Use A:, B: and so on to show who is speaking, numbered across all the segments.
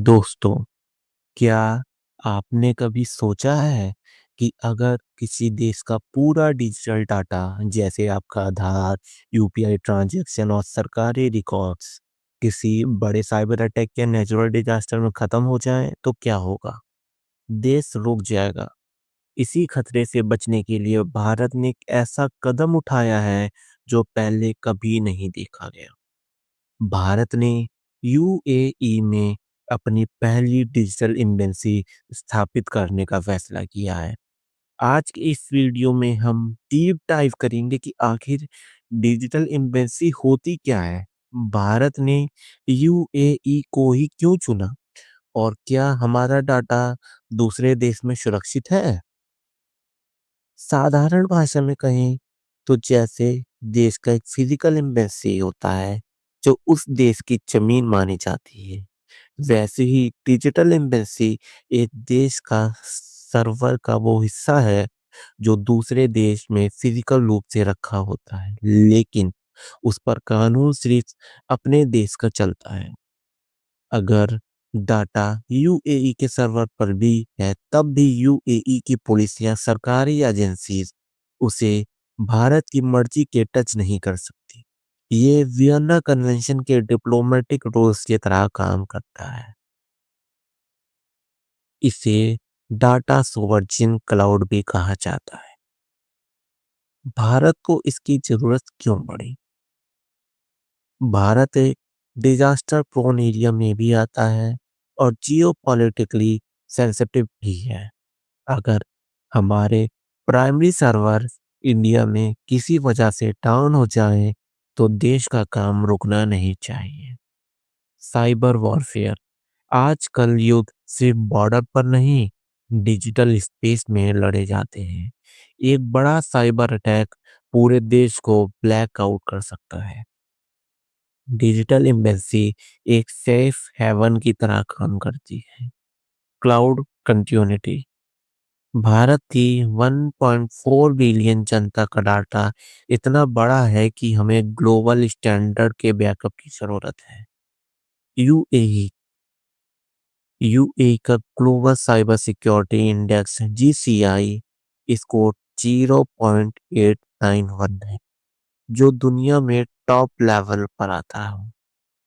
A: दोस्तों, क्या आपने कभी सोचा है कि अगर किसी देश का पूरा डिजिटल डाटा जैसे आपका आधार, यूपीआई ट्रांजैक्शन और सरकारी रिकॉर्ड्स किसी बड़े साइबर अटैक या नेचुरल डिजास्टर में खत्म हो जाए तो क्या होगा? देश रुक जाएगा। इसी खतरे से बचने के लिए भारत ने एक ऐसा कदम उठाया है जो पहले कभी नहीं देखा गया। भारत ने यूएई में अपनी पहली डिजिटल एम्बेसी स्थापित करने का फैसला किया है। आज की इस वीडियो में हम डीप डाइव करेंगे कि आखिर डिजिटल एम्बेसी होती क्या है, भारत ने यूएई को ही क्यों चुना और क्या हमारा डाटा दूसरे देश में सुरक्षित है। साधारण भाषा में कहें तो जैसे देश का एक फिजिकल एम्बेसी होता है जो उस देश की जमीन मानी जाती है, वैसे ही डिजिटल एम्बेसी एक देश का सर्वर का वो हिस्सा है जो दूसरे देश में फिजिकल रूप से रखा होता है, लेकिन उस पर कानून सिर्फ अपने देश का चलता है। अगर डाटा यूएई के सर्वर पर भी है तब भी यूएई की पुलिस या सरकारी एजेंसीज उसे भारत की मर्जी के टच नहीं कर सकती। ये वियना कन्वेंशन के डिप्लोमेटिक रूल्स की तरह काम करता है। इसे डाटा सोवरजिन क्लाउड भी कहा जाता है। भारत को इसकी जरूरत क्यों पड़ी? भारत एक डिजास्टर प्रोन एरिया में भी आता है और जियो पॉलिटिकली सेंसिटिव भी है। अगर हमारे प्राइमरी सर्वर इंडिया में किसी वजह से डाउन हो जाए तो देश का काम रुकना नहीं चाहिए। साइबर वॉरफेयर आजकल युद्ध सिर्फ बॉर्डर पर नहीं, डिजिटल स्पेस में लड़े जाते हैं। एक बड़ा साइबर अटैक पूरे देश को ब्लैक आउट कर सकता है। डिजिटल एम्बेसी एक सेफ हेवन की तरह काम करती है। क्लाउड कंटिन्यूटी भारत की 1.4 बिलियन जनता का डाटा इतना बड़ा है कि हमें ग्लोबल स्टैंडर्ड के बैकअप की जरूरत है। यूएई यूएई का global cyber security index GCI score 0.891 है, जो दुनिया में टॉप लेवल पर आता है।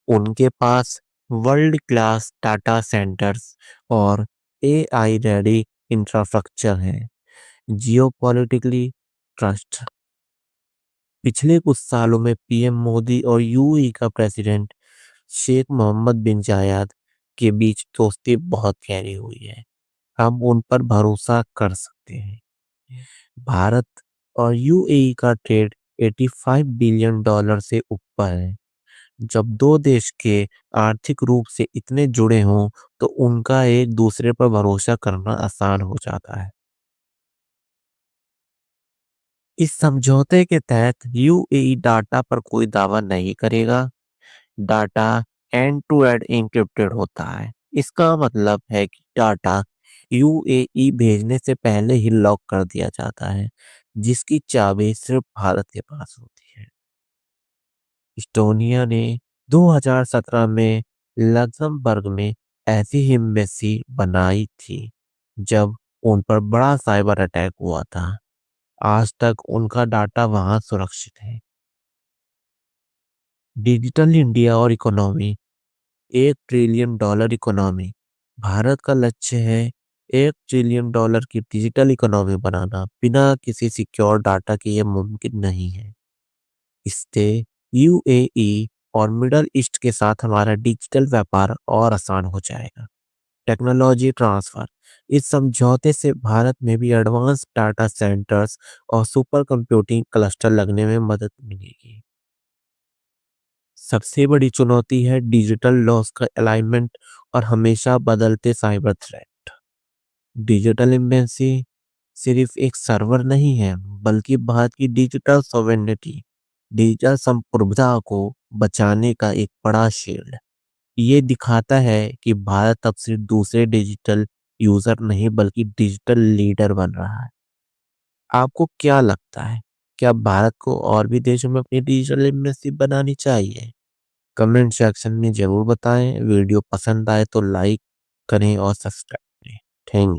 A: उनके पास वर्ल्ड क्लास डाटा सेंटर्स और एआई रेडी इंफ्रास्ट्रक्चर है। जियोपॉलिटिकली ट्रस्ट पिछले कुछ सालों में पीएम मोदी और यूएई का प्रेसिडेंट शेख मोहम्मद बिन जायद के बीच दोस्ती बहुत गहरी हुई है। हम उन पर भरोसा कर सकते हैं। भारत और यूएई का ट्रेड 85 बिलियन डॉलर से ऊपर है। जब दो देश के आर्थिक रूप से इतने जुड़े हों तो उनका एक दूसरे पर भरोसा करना आसान हो जाता है। इस समझौते के तहत यूएई डाटा पर कोई दावा नहीं करेगा। Data end to end encrypted होता है। इसका मतलब है कि डाटा यूएई भेजने से पहले ही लॉक कर दिया जाता है, जिसकी चाबी सिर्फ भारत के पास होती है। इस्टोनिया ने 2017 में लक्जमबर्ग में ऐसी ही एम्बेसी बनाई थी जब उन पर बड़ा साइबर अटैक हुआ था। आज तक उनका डाटा वहां सुरक्षित है। डिजिटल इंडिया और economy 1 trillion dollar economy Bharat का लक्ष्य है। 1 ट्रिलियन डॉलर की डिजिटल इकोनॉमी बनाना बिना किसी सिक्योर डाटा के ये मुमकिन नहीं है। इससे यूएई और मिडल ईस्ट के साथ हमारा डिजिटल व्यापार और आसान हो जाएगा। टेक्नोलॉजी ट्रांसफर इस समझौते से भारत में भी एडवांस डाटा सेंटर्स और सुपर कंप्यूटिंग क्लस्टर लगने में मदद मिलेगी। सबसे बड़ी चुनौती है डिजिटल लॉस का अलाइनमेंट और हमेशा बदलते साइबर थ्रेट। डिजिटल एम्बेसी सिर्फ एक सर्वर नहीं है, बल्कि भारत की डिजिटल सॉवेरेनिटी, डिजिटल संप्रभुता को बचाने का एक बड़ा शील्ड। ये दिखाता है कि भारत अब सिर्फ दूसरे डिजिटल यूजर नहीं बल्कि डिजिटल लीडर बन रहा है। आपको क्या लगता है, क्या भारत को और भी देशों में अपनी डिजिटल एम्बेसी बनानी चाहिए? कमेंट सेक्शन में जरूर बताएं। वीडियो पसंद आए तो लाइक करें और सब्सक्राइब करें। थैंक